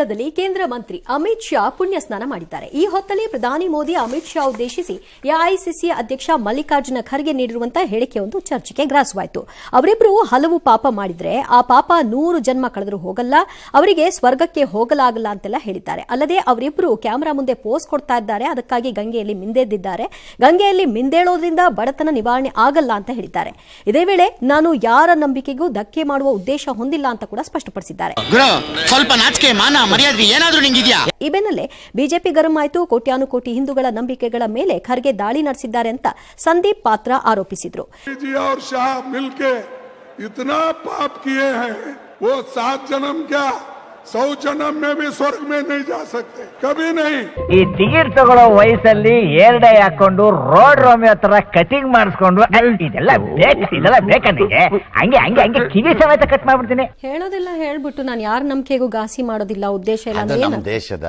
ಕುಂಭಮೇಳದಲ್ಲಿ ಕೇಂದ್ರ ಮಂತ್ರಿ ಅಮಿತ್ ಶಾ ಪುಣ್ಯ ಸ್ನಾನ ಮಾಡಿದ್ದಾರೆ. ಈ ಹೊತ್ತಲ್ಲಿ ಪ್ರಧಾನಿ ಮೋದಿ ಅಮಿತ್ ಶಾ ಉದ್ದೇಶಿಸಿ ಎಐಸಿಸಿ ಅಧ್ಯಕ್ಷ ಮಲ್ಲಿಕಾರ್ಜುನ ಖರ್ಗೆ ನೀಡಿರುವಂತಹ ಹೇಳಿಕೆಯೊಂದು ಚರ್ಚೆಗೆ ಗ್ರಾಸವಾಯಿತು. ಅವರಿಬ್ಬರು ಹಲವು ಪಾಪ ಮಾಡಿದ್ರೆ ಆ ಪಾಪ 100 ಜನ್ಮ ಕಳೆದರೂ ಹೋಗಲ್ಲ, ಅವರಿಗೆ ಸ್ವರ್ಗಕ್ಕೆ ಹೋಗಲಾಗಲ್ಲ ಅಂತೆಲ್ಲ ಹೇಳಿದ್ದಾರೆ. ಅಲ್ಲದೆ ಅವರಿಬ್ಬರು ಕ್ಯಾಮೆರಾ ಮುಂದೆ ಪೋಸ್ ಕೊಡ್ತಾ ಇದ್ದಾರೆ, ಅದಕ್ಕಾಗಿ ಗಂಗೆಯಲ್ಲಿ ಮಿಂದೆದ್ದಿದ್ದಾರೆ. ಗಂಗೆಯಲ್ಲಿ ಮಿಂದೇಳೋದ್ರಿಂದ ಬಡತನ ನಿವಾರಣೆ ಆಗಲ್ಲ ಅಂತ ಹೇಳಿದ್ದಾರೆ. ಇದೇ ವೇಳೆ ನಾನು ಯಾರ ನಂಬಿಕೆಗೂ ಧಕ್ಕೆ ಮಾಡುವ ಉದ್ದೇಶ ಹೊಂದಿಲ್ಲ ಅಂತ ಕೂಡ ಸ್ಪಷ್ಟಪಡಿಸಿದ್ದಾರೆ. ಸ್ವಲ್ಪ ನಾಚಿಕೆ ಮಾನ ಮರ್ಯಾದೆ ಏನಾದ್ರೂ ನಿಂಗಿದ್ಯಾ? ಈ ಬೆನ್ನಲ್ಲೇ ಬಿಜೆಪಿ ಗರಂ ಆಯಿತು. ಕೋಟ್ಯಾನುಕೋಟಿ ಹಿಂದೂಗಳ ನಂಬಿಕೆಗಳ ಮೇಲೆ ಖರ್ಗೆ ದಾಳಿ ನಡೆಸಿದ್ದಾರೆ ಅಂತ ಸಂದೀಪ್ ಪಾತ್ರ ಆರೋಪಿಸಿದ್ರು. इतना पाप किए हैं वो 7 जन्म क्या 100 जन्म में भी स्वर्ग में नहीं जा सकते, कभी नहीं. ಈ ಟಿಕೆಟ್ ತಗೊಳ್ಳೋ ವಯಸ್ಸಲ್ಲಿ ಏರ್ಡೈ ಹಾಕೊಂಡು ರೋಡ್ ರೋಮಿಯೋ ತರ ಕಟಿಂಗ್ ಮಾಡಿಸ್ಕೊಂಡು ಇದೆಲ್ಲ ಬೇಕನಿಗೆ ಹಂಗೆ ಕಿವಿ ಸಮೇತ ಕಟ್ ಮಾಡ್ಬಿಡ್ತೀನಿ. ಹೇಳೋದಿಲ್ಲ ಹೇಳ್ಬಿಟ್ಟು ನಾನು ಯಾರ ನಂಬಿಕೆಗೂ ಘಾಸಿ ಮಾಡೋದಿಲ್ಲ ಉದ್ದೇಶ ಇಲ್ಲ ಅಂದ್ರೆ ನಮ್ಮ ದೇಶದ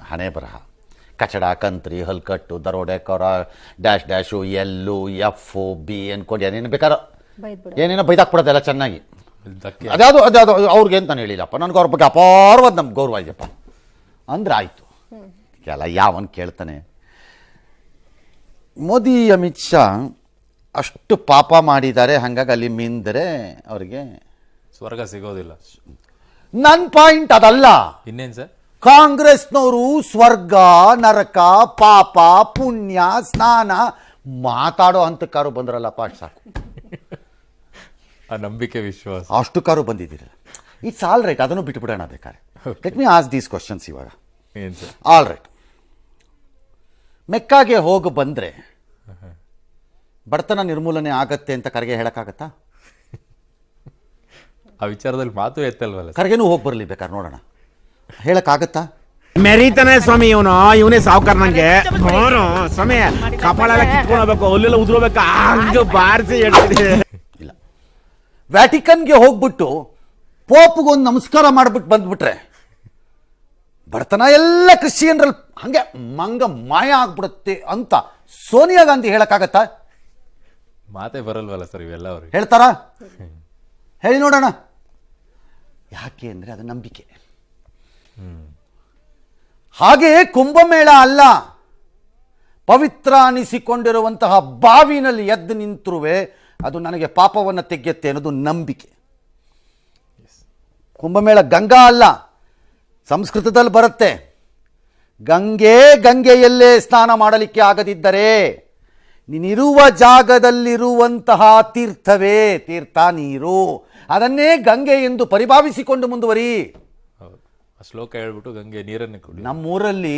ಹಣೆ ಬರಹ. ಕಚಡ, ಕಂತ್ರಿ, ಹಲ್ಕಟ್ಟು, ದರೋಡೆಕೋರ, ಡ್ಯಾಶ್ ಡ್ಯಾಶು, ಎಲ್ಲು, ಎಫ್, ಬಿ ಅನ್ಕೊಂಡು ಏನೇನು ಬೇಕಾರೋ ಏನೇನೋ ಬೈದಾಕ್ಬಿಡೋದೆಲ್ಲ ಚೆನ್ನಾಗಿ. ಅದ್ಯಾವುದು ಅವ್ರಿಗೆ ಅಂತ ನಾನು ಹೇಳಿಲ್ಲಪ್ಪ, ನನಗೆ ಅವ್ರ ಬಗ್ಗೆ ಅಪಾರವಾದ ನಮ್ಗೆ ಗೌರವ ಇದೆಯಪ್ಪ ಅಂದ್ರೆ ಆಯಿತು. ಎಲ್ಲ ಯಾವನ್ ಕೇಳ್ತಾನೆ. ಮೋದಿ ಅಮಿತ್ ಶಾ ಅಷ್ಟು ಪಾಪ ಮಾಡಿದ್ದಾರೆ, ಹಾಗಾಗಿ ಅಲ್ಲಿ ಮಿಂದರೆ ಅವ್ರಿಗೆ ಸ್ವರ್ಗ ಸಿಗೋದಿಲ್ಲ. ನನ್ನ ಪಾಯಿಂಟ್ ಅದಲ್ಲ. ಇನ್ನೇನು ಸರ್, ಕಾಂಗ್ರೆಸ್ನವರು ಸ್ವರ್ಗ, ನರಕ, ಪಾಪ, ಪುಣ್ಯ, ಸ್ನಾನ ಮಾತಾಡೋ ಹಂತಕ್ಕಾರು ಬಂದ್ರಲ್ಲಪ್ಪ, ಅಷ್ಟು ಸಾಕು. ಆ ನಂಬಿಕೆ ವಿಶ್ವಾಸ ಅಷ್ಟು ಕಾರು ಬಂದಿದ್ದೀರಲ್ಲ, ಇಟ್ಸ್ ಆಲ್ ರೈಟ್. ಅದನ್ನು ಬಿಟ್ಟುಬಿಡೋಣ ಬೇಕಾರೆ. Let me ask these questions ಇವಾಗ. ಏನು ಸರ್? ಆಲ್ ರೈಟ್, ಮೆಕ್ಕಾಗೆ ಹೋಗಿ ಬಂದರೆ ಬಡತನ ನಿರ್ಮೂಲನೆ ಆಗತ್ತೆ ಅಂತ ಖರ್ಗೆ ಹೇಳಕ್ಕಾಗತ್ತಾ? ಆ ವಿಚಾರದಲ್ಲಿ ಮಾತು ಎತ್ತಲ್ವಲ್ಲ. ಖರ್ಗೆನೂ ಹೋಗಿ ಬರಲಿ ಬೇಕಾದ್ರೆ, ನೋಡೋಣ, ಹೇಳಕ್ಕಾಗತ್ತಾ? ಮೆರೀತಾನೆ ಸ್ವಾಮಿ ಇವನೇ ಸಾವುಕಾರ. ನಂಗೆ ಸ್ವಾಮಿ ಕಪಾಳ ಎಲ್ಲ ಕಿತ್ಕೊಂಡು ಹೋಗ್ಬೇಕು, ಅಲ್ಲೆಲ್ಲ ಉದ್ರೋಬೇಕು, ಹಂಗ ಬಾರಿಸಿ ಹೇಳ್ತಿದೆ. ಇಲ್ಲ, ವ್ಯಾಟಿಕನ್ಗೆ ಹೋಗ್ಬಿಟ್ಟು ಪೋಪ್ಗೊಂದು ನಮಸ್ಕಾರ ಮಾಡ್ಬಿಟ್ಟು ಬಂದ್ಬಿಟ್ರೆ ಬಡತನ ಎಲ್ಲ ಕ್ರಿಶ್ಚಿಯನ್ರಲ್ಲಿ ಹಂಗೆ ಮಂಗ ಮಾಯ ಆಗ್ಬಿಡುತ್ತೆ ಅಂತ ಸೋನಿಯಾ ಗಾಂಧಿ ಹೇಳಕ್ಕಾಗತ್ತಾ? ಮಾತೇ ಬರಲ್ವಲ್ಲ ಸರ್ ಇವೆಲ್ಲ. ಅವ್ರಿಗೆ ಹೇಳ್ತಾರಾ? ಹೇಳಿ ನೋಡೋಣ. ಯಾಕೆ ಅಂದರೆ ಅದು ನಂಬಿಕೆ. ಹಾಗೆಯೇ ಕುಂಭಮೇಳ ಅಲ್ಲ, ಪವಿತ್ರ ಅನಿಸಿಕೊಂಡಿರುವಂತಹ ಬಾವಿನಲ್ಲಿ ಎದ್ದು ನಿಂತರುವೆ ಅದು ನನಗೆ ಪಾಪವನ್ನು ತೆಗೆಯುತ್ತೆ ಅನ್ನೋದು ನಂಬಿಕೆ. ಕುಂಭಮೇಳ ಗಂಗಾ ಅಲ್ಲ, ಸಂಸ್ಕೃತದಲ್ಲಿ ಬರುತ್ತೆ. ಗಂಗೆಯಲ್ಲೇ ಸ್ನಾನ ಮಾಡಲಿಕ್ಕೆ ಆಗದಿದ್ದರೆ ನೀನಿರುವ ಜಾಗದಲ್ಲಿರುವಂತಹ ತೀರ್ಥ ನೀರು, ಅದನ್ನೇ ಗಂಗೆ ಎಂದು ಪರಿಭಾವಿಸಿಕೊಂಡು ಮುಂದುವರಿ. ಶ್ಲೋಕ ಹೇಳ್ಬಿಟ್ಟು ಗಂಗೆ ನೀರನ್ನು ಕುಡಿ. ನಮ್ಮೂರಲ್ಲಿ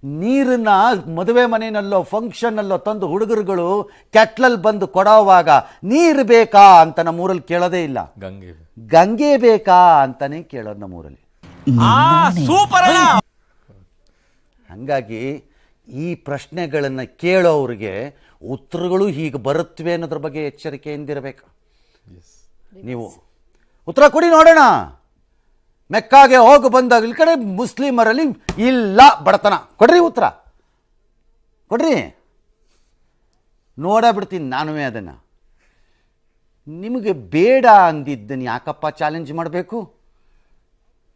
ನೀರನ್ನ ಮದುವೆ ಮನೆಯಲ್ಲೋ ಫಂಕ್ಷನ್ನಲ್ಲೋ ತಂದು ಹುಡುಗರುಗಳು ಕೆಟ್ಲಲ್ಲಿ ಬಂದು ಕೊಡೋವಾಗ ನೀರು ಬೇಕಾ ಅಂತ ನಮ್ಮೂರಲ್ಲಿ ಕೇಳೋದೇ ಇಲ್ಲ. ಗಂಗೆ ಬೇಕಾ ಅಂತಾನೆ ಕೇಳೋದು ನಮ್ಮೂರಲ್ಲಿ. ಹಂಗಾಗಿ ಈ ಪ್ರಶ್ನೆಗಳನ್ನು ಕೇಳೋವ್ರಿಗೆ ಉತ್ತರಗಳು ಹೀಗೆ ಬರುತ್ತವೆ ಅನ್ನೋದ್ರ ಬಗ್ಗೆ ಎಚ್ಚರಿಕೆಯಿಂದಿರಬೇಕು. ನೀವು ಉತ್ತರ ಕೊಡಿ ನೋಡೋಣ. ಮೆಕ್ಕಾಗೆ ಹೋಗಿ ಬಂದಾಗ ಈ ಕಡೆ ಮುಸ್ಲಿಮರಲ್ಲಿ ಇಲ್ಲ ಬಡತನ, ಕೊಡ್ರಿ ಉತ್ತರ ಕೊಡ್ರಿ, ನೋಡಬಿಡ್ತೀನಿ ನಾನುವೇ ಅದನ್ನು. ನಿಮಗೆ ಬೇಡ ಅಂದಿದ್ದನ್ನು ಯಾಕಪ್ಪ ಚಾಲೆಂಜ್ ಮಾಡಬೇಕು?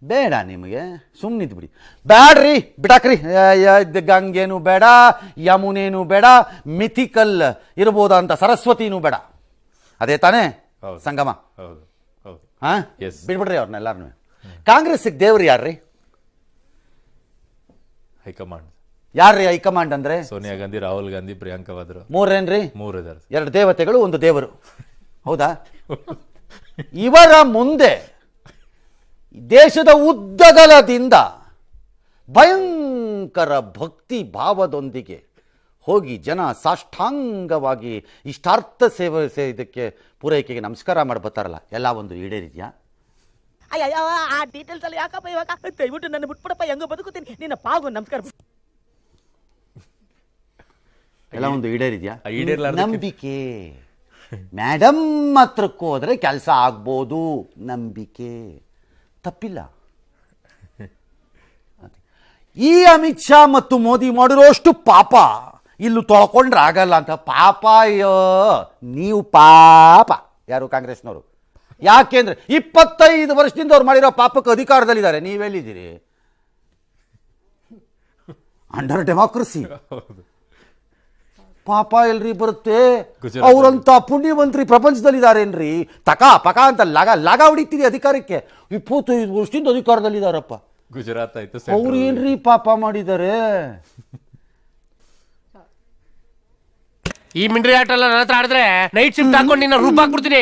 ಬೇಡ ನಿಮಗೆ, ಸುಮ್ಮನಿದ್ದು ಬಿಡಿ. ಬ್ಯಾಡ್ರಿ, ಬಿಡಾಕ್ರಿ, ಗಂಗೇನು ಬೇಡ, ಯಮುನೇನು ಬೇಡ, ಮಿಥಿಕಲ್ ಇರ್ಬೋದಂತ ಸರಸ್ವತಿನೂ ಬೇಡ. ಅದೇ ತಾನೇ ಸಂಗಮ? ಹಾಂ, ಬಿಡ್ಬಿಡ್ರಿ ಅವ್ರನ್ನೆಲ್ಲಾರು. ಕಾಂಗ್ರೆಸ್ಗೆ ದೇವ್ರು ಯಾರ್ರಿ? ಹೈಕಮಾಂಡ್. ಯಾರ್ರಿ ಹೈಕಮಾಂಡ್ ಅಂದ್ರೆ? ಸೋನಿಯಾ ಗಾಂಧಿ, ರಾಹುಲ್ ಗಾಂಧಿ, ಪ್ರಿಯಾಂಕಾ ವಾದ್ರಾ. ಮೂರೇನ್ರಿ? 3 ಇದ್ದಾರೆ. 2 ದೇವತೆಗಳು, 1 ದೇವರು. ಹೌದಾ? ಇವರ ಮುಂದೆ ದೇಶದ ಉದ್ದಗಲದಿಂದ ಭಯಂಕರ ಭಕ್ತಿ ಭಾವದೊಂದಿಗೆ ಹೋಗಿ ಜನ ಸಾಷ್ಟಾಂಗವಾಗಿ ಇಷ್ಟಾರ್ಥ ಸೇವೆ ಇದಕ್ಕೆ ಪೂರೈಕೆಗೆ ನಮಸ್ಕಾರ ಮಾಡಿ ಬರ್ತಾರಲ್ಲ, ಎಲ್ಲ ಒಂದು ಈಡೇರಿದೆಯಾ? ಆ ಡೀಟೇಲ್ಸ್ ಅಲ್ಲಿ ಯಾಕಪ್ಪ ಇವಾಗ? ದಯವಿಟ್ಟು ನನ್ನ ಬಿಟ್ಬಿಡಪ್ಪ, ಹೆಂಗ ಬದುಕುತ್ತೀನಿ, ನಿನ್ನ ಪಾಗು ನಮಸ್ಕಾರ. ಎಲ್ಲ ಒಂದು ಈಡೇರಿದೆಯಾ? ನಂಬಿಕೆ. ಮೇಡಮ್ ಹತ್ರಕ್ಕೆ ಹೋದ್ರೆ ಕೆಲಸ ಆಗ್ಬೋದು, ನಂಬಿಕೆ ತಪ್ಪಿಲ್ಲ. ಈ ಅಮಿತ್ ಶಾ ಮತ್ತು ಮೋದಿ ಮಾಡಿರೋಷ್ಟು ಪಾಪ ಇಲ್ಲೂ ತೊಳ್ಕೊಂಡ್ರೆ ಆಗಲ್ಲ ಅಂತ. ಪಾಪ ನೀವು ಪಾಪ ಯಾರು ಕಾಂಗ್ರೆಸ್ನವರು? ಯಾಕೆಂದ್ರೆ 25 ವರ್ಷದಿಂದ ಅವ್ರು ಮಾಡಿರೋ ಪಾಪಕ್ಕೆ ಅಧಿಕಾರದಲ್ಲಿದ್ದಾರೆ, ನೀವೆಲ್ಲಿದ್ದೀರಿ? Under democracy. ಪಾಪ ಎಲ್ರಿ ಬರುತ್ತೆ. ಗುಜರಾತ್ ಅವರಂತ ಪುಣ್ಯವಂತ್ರಿ ಪ್ರಪಂಚದಲ್ಲಿದ್ದಾರೇನ್ರಿ? ತಕ ಪಕ ಅಂತ ಲಗ ಹೊಡಿತೀರಿ ಅಧಿಕಾರಕ್ಕೆ. 25 ವರ್ಷದಿಂದ ಅಧಿಕಾರದಲ್ಲಿದ್ದಾರಪ್ಪ. ಗುಜರಾತ್ ಆಯ್ತು, ಅವ್ರು ಏನ್ರಿ ಪಾಪ ಮಾಡಿದ್ದಾರೆ? ಈ ಮಿಂಡ್ರಿ ಆಟ ಎಲ್ಲ ನನ್ನ ಹತ್ರ ಆಡಿದ್ರೆ ನೈಟ್ ಶಿಫ್ಟ್ ಹಾಕೊಂಡು ನಿನ್ನ ರೂಪ ಹಾಕ್ಬಿಡ್ತೀನಿ.